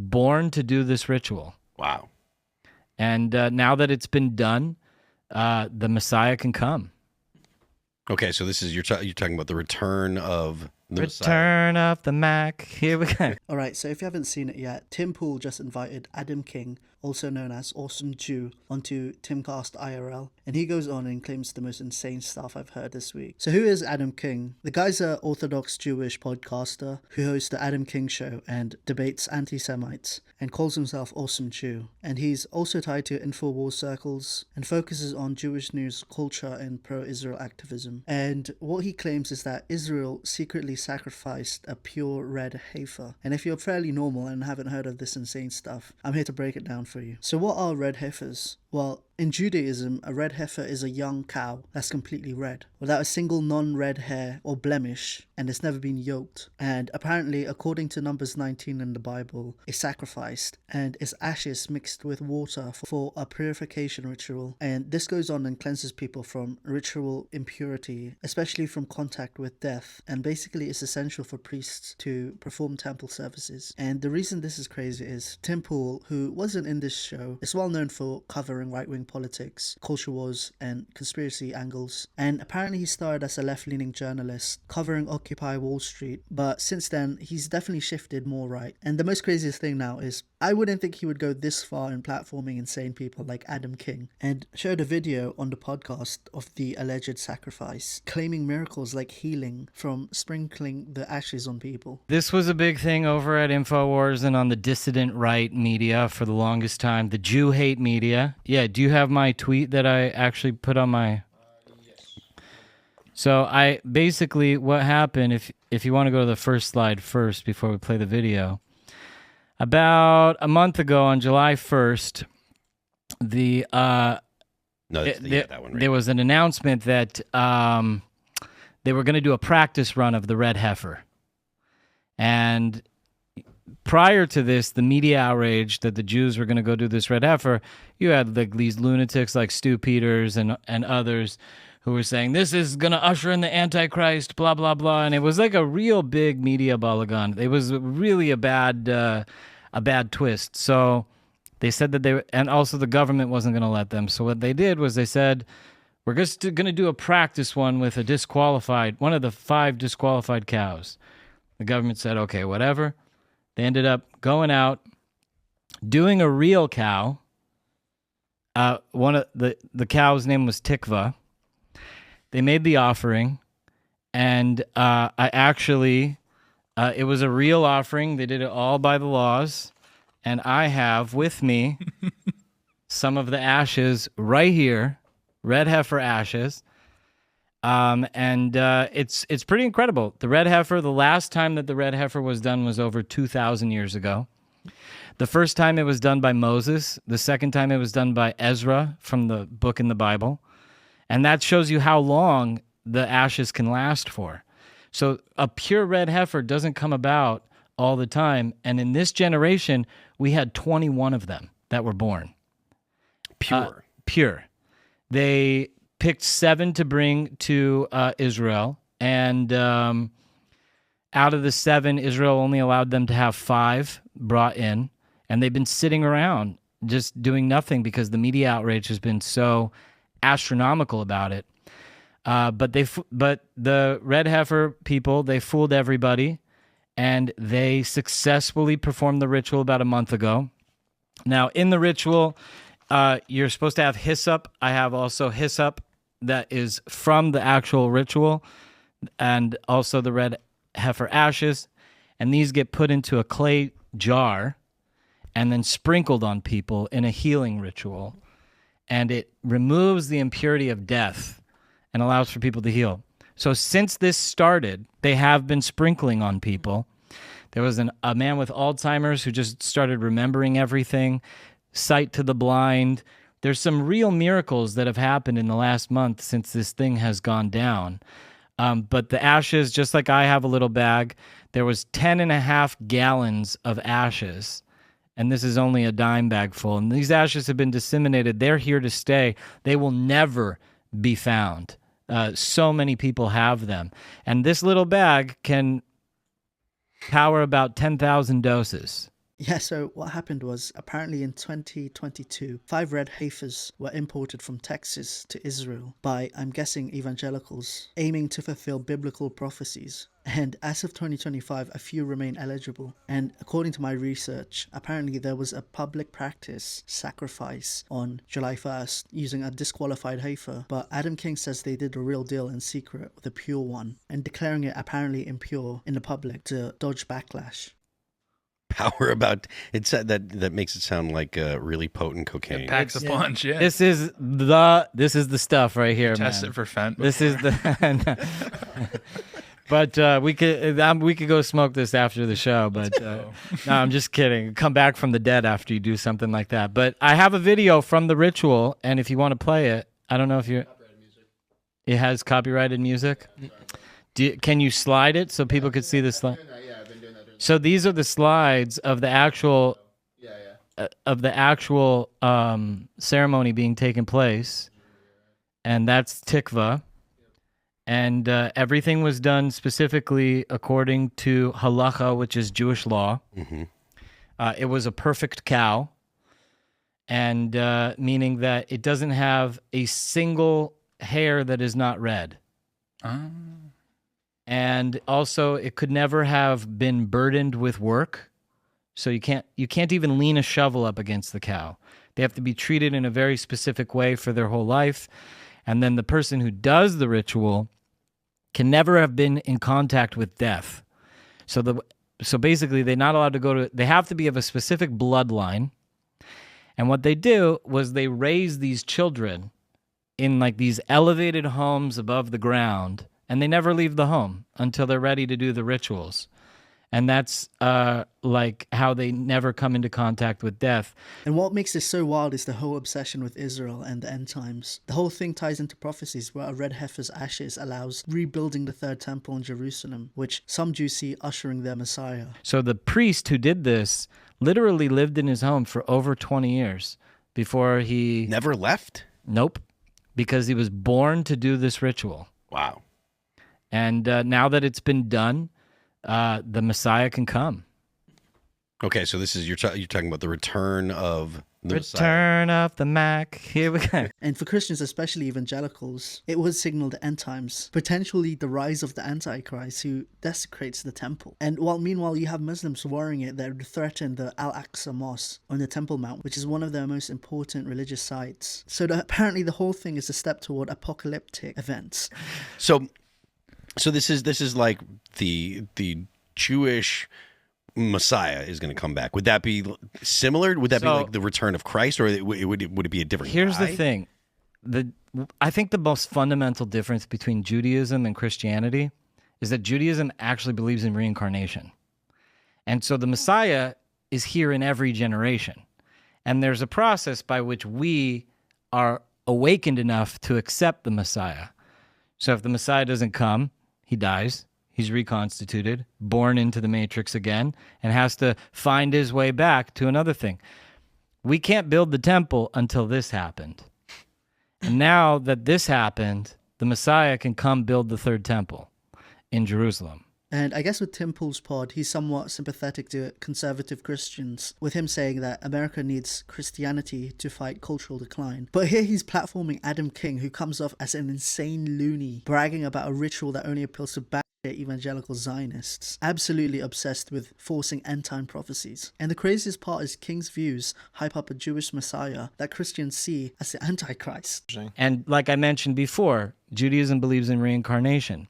born to do this ritual. Wow. And now that it's been done, the Messiah can come. Okay, so this is you're talking about the return of the Messiah. Return of the Mac. Here we go. All right, so if you haven't seen it yet, Tim Pool just invited Adam King, also known as Awesome Jew, onto Timcast IRL, and he goes on and claims the most insane stuff I've heard this week. So who is Adam King? The guy's an Orthodox Jewish podcaster who hosts the Adam King Show and debates anti-Semites, and calls himself Awesome Jew. And he's also tied to InfoWars circles and focuses on Jewish news, culture, and pro-Israel activism. And what he claims is that Israel secretly sacrificed a pure red heifer. And if you're fairly normal and haven't heard of this insane stuff, I'm here to break it down for you. So what are red heifers? Well, in Judaism, a red heifer is a young cow that's completely red, without a single non-red hair or blemish, and it's never been yoked. And apparently, according to Numbers 19 in the Bible, it's sacrificed, and its ashes mixed with water for a purification ritual. And this goes on and cleanses people from ritual impurity, especially from contact with death. And basically, it's essential for priests to perform temple services. And the reason this is crazy is Tim Pool, who wasn't in this show, is well known for covering right-wing politics, culture wars, and conspiracy angles. And apparently he started as a left-leaning journalist covering Occupy Wall Street, but since then he's definitely shifted more right. And the most craziest thing now is I wouldn't think he would go this far in platforming insane people like Adam King, and showed a video on the podcast of the alleged sacrifice, claiming miracles like healing from sprinkling the ashes on people. This was a big thing over at InfoWars and on the dissident right media for the longest time, the Jew hate media. Yeah, do you have my tweet that I actually put on my... So I basically, what happened, if you want to go to the first slide first before we play the video, about a month ago on July 1st, that one, right? There was an announcement that they were going to do a practice run of the Red Heifer. And prior to this, the media outrage that the Jews were going to go do this Red Heifer, you had like these lunatics like Stu Peters and others who were saying, this is going to usher in the Antichrist, blah, blah, blah. And it was like a real big media balagan. It was really a bad twist. So they said that and also the government wasn't going to let them. So what they did was they said, we're just going to do a practice one with one of the 5 disqualified cows. The government said, okay, whatever. They ended up going out, doing a real cow. One of the cow's name was Tikva. They made the offering, and it was a real offering. They did it all by the laws, and I have with me some of the ashes right here, red heifer ashes. It's pretty incredible. The red heifer, the last time that the red heifer was done was over 2,000 years ago. The first time it was done by Moses. The second time it was done by Ezra from the book in the Bible. And that shows you how long the ashes can last for. So a pure red heifer doesn't come about all the time. And in this generation, we had 21 of them that were born. Pure. Pure. They picked 7 to bring to Israel. And out of the 7, Israel only allowed them to have 5 brought in. And they've been sitting around just doing nothing because the media outrage has been so astronomical about it. But the red heifer people, they fooled everybody, and they successfully performed the ritual about a month ago. Now, in the ritual, you're supposed to have hyssop. I have also hyssop that is from the actual ritual, and also the red heifer ashes, and these get put into a clay jar and then sprinkled on people in a healing ritual. And it removes the impurity of death and allows for people to heal. So since this started, they have been sprinkling on people. There was a man with Alzheimer's who just started remembering everything, sight to the blind. There's some real miracles that have happened in the last month since this thing has gone down. But the ashes, just like I have a little bag, there was 10.5 gallons of ashes. And this is only a dime bag full. And these ashes have been disseminated. They're here to stay. They will never be found. So many people have them. And this little bag can power about 10,000 doses. Yeah, so what happened was apparently in 2022, 5 red heifers were imported from Texas to Israel by, I'm guessing, evangelicals, aiming to fulfill biblical prophecies. And as of 2025, a few remain eligible. And according to my research, apparently there was a public practice sacrifice on July 1st using a disqualified heifer. But Adam King says they did a real deal in secret with a pure one and declaring it apparently impure in the public to dodge backlash. Power about it's that makes it sound like really potent cocaine. It packs a punch, yeah. This is the stuff right here, Test man. it for fent. This is the. But we could go smoke this after the show. But no, I'm just kidding. Come back from the dead after you do something like that. But I have a video from the ritual, and if you want to play it, I don't know if you. It has copyrighted music. Can you slide it so people could see the slide? So these are the slides of the actual ceremony being taken place, and that's tikva, and everything was done specifically according to halacha, which is Jewish law. Mm-hmm. It was a perfect cow, and meaning that it doesn't have a single hair that is not red. And also, it could never have been burdened with work. So you can't even lean a shovel up against the cow. They have to be treated in a very specific way for their whole life. And then the person who does the ritual can never have been in contact with death. So basically, they're not allowed to go to. They have to be of a specific bloodline. And what they do was they raise these children in like these elevated homes above the ground. And they never leave the home until they're ready to do the rituals. And that's like how they never come into contact with death. And what makes this so wild is the whole obsession with Israel and the end times. The whole thing ties into prophecies where a red heifer's ashes allows rebuilding the third temple in Jerusalem, which some Jews see ushering their Messiah. So the priest who did this literally lived in his home for over 20 years before he... Never left? Nope. Because he was born to do this ritual. Wow. And now that it's been done, the Messiah can come. Okay, so this is you're talking about the return of the Return Messiah. of the Mac. Here we go. And for Christians, especially evangelicals, it would signal the end times, potentially the rise of the Antichrist who desecrates the temple. And meanwhile, you have Muslims worrying it that would threaten the Al-Aqsa Mosque on the Temple Mount, which is one of their most important religious sites. So apparently the whole thing is a step toward apocalyptic events. So this is like the Jewish Messiah is going to come back. Would that be similar? Would that be like the return of Christ, or would it be a different Here's guy? the thing. I think the most fundamental difference between Judaism and Christianity is that Judaism actually believes in reincarnation. And so the Messiah is here in every generation. And there's a process by which we are awakened enough to accept the Messiah. So if the Messiah doesn't come, he dies, he's reconstituted, born into the matrix again, and has to find his way back to another thing. We can't build the temple until this happened. And now that this happened, the Messiah can come build the third temple in Jerusalem. And I guess with Tim Pool's pod, he's somewhat sympathetic to conservative Christians, with him saying that America needs Christianity to fight cultural decline. But here he's platforming Adam King, who comes off as an insane loony, bragging about a ritual that only appeals to batshit evangelical Zionists, absolutely obsessed with forcing end-time prophecies. And the craziest part is King's views hype up a Jewish Messiah that Christians see as the Antichrist. And like I mentioned before, Judaism believes in reincarnation.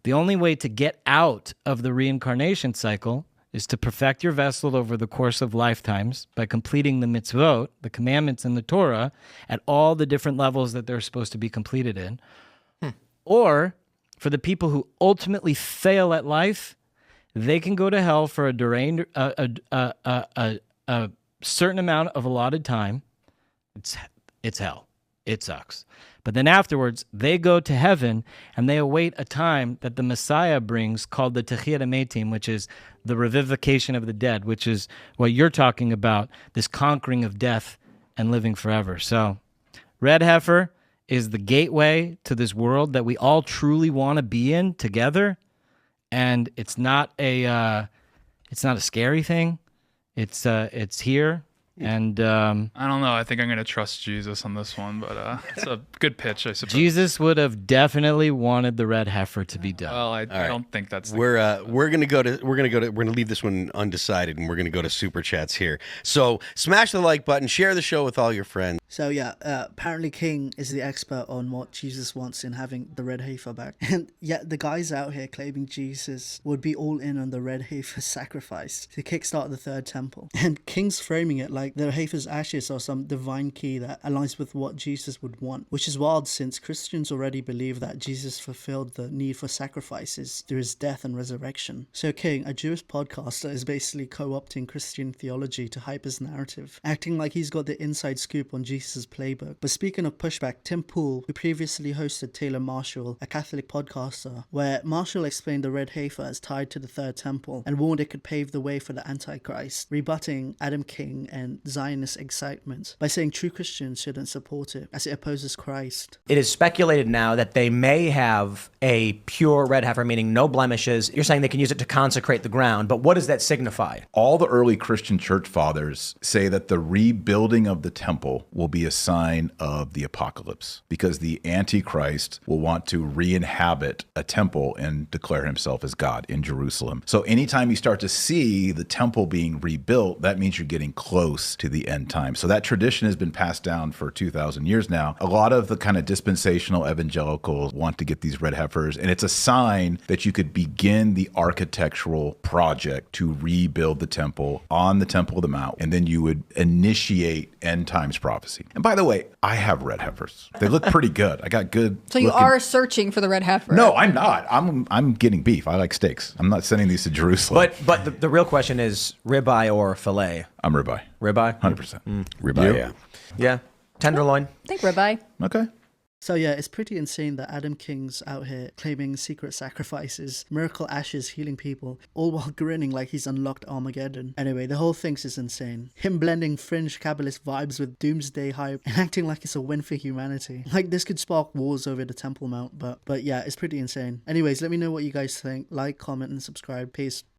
The only way to get out of the reincarnation cycle is to perfect your vessel over the course of lifetimes by completing the mitzvot, the commandments in the Torah, at all the different levels that they're supposed to be completed in. Or for the people who ultimately fail at life, they can go to hell for a certain amount of allotted time. It's hell. It sucks. But then afterwards, they go to heaven and they await a time that the Messiah brings called the Techiyat HaMetim, which is the revivification of the dead, which is what you're talking about, this conquering of death and living forever. So Red Heifer is the gateway to this world that we all truly want to be in together. And it's not a scary thing. It's here, and I don't know. I think I'm going to trust Jesus on this one, but it's a good pitch, I suppose. Jesus would have definitely wanted the red heifer to be done. Well, I don't think that's the We're gonna leave this one undecided, and we're gonna go to super chats here. So smash the like button, share the show with all your friends. So yeah, apparently King is the expert on what Jesus wants in having the red heifer back. And yet the guys out here claiming Jesus would be all in on the red heifer sacrifice to kickstart the third temple. And King's framing it like the heifer's ashes are some divine key that aligns with what Jesus would want, which is wild since Christians already believe that Jesus fulfilled the need for sacrifices through his death and resurrection. So King, a Jewish podcaster, is basically co-opting Christian theology to hype his narrative, acting like he's got the inside scoop on Jesus' playbook. But speaking of pushback, Tim Pool, who previously hosted Taylor Marshall, a Catholic podcaster, where Marshall explained the red heifer as tied to the third temple and warned it could pave the way for the Antichrist, rebutting Adam King and Zionist excitement by saying true Christians shouldn't support it as it opposes Christ. It is speculated now that they may have a pure red heifer, meaning no blemishes. You're saying they can use it to consecrate the ground, but what does that signify? All the early Christian church fathers say that the rebuilding of the temple will be a sign of the apocalypse, because the Antichrist will want to re-inhabit a temple and declare himself as God in Jerusalem. So anytime you start to see the temple being rebuilt, that means you're getting close to the end time. So that tradition has been passed down for 2,000 years now. A lot of the kind of dispensational evangelicals want to get these red heifers, and it's a sign that you could begin the architectural project to rebuild the temple on the Temple of the Mount, and then you would initiate end times prophecy. And by the way, I have red heifers. They look pretty good. I got good. So you are searching for the red heifer? No, I'm not. I'm getting beef. I like steaks. I'm not sending these to Jerusalem. But the real question is ribeye or fillet? I'm ribeye. Ribeye? 100%. Ribeye, yeah. Yeah. Tenderloin? I think ribeye. Okay. So yeah, it's pretty insane that Adam King's out here claiming secret sacrifices, miracle ashes healing people, all while grinning like he's unlocked Armageddon. Anyway, the whole thing's is insane. Him blending fringe Kabbalist vibes with doomsday hype and acting like it's a win for humanity. Like this could spark wars over the Temple Mount, but yeah, it's pretty insane. Anyways, let me know what you guys think. Like, comment, and subscribe. Peace.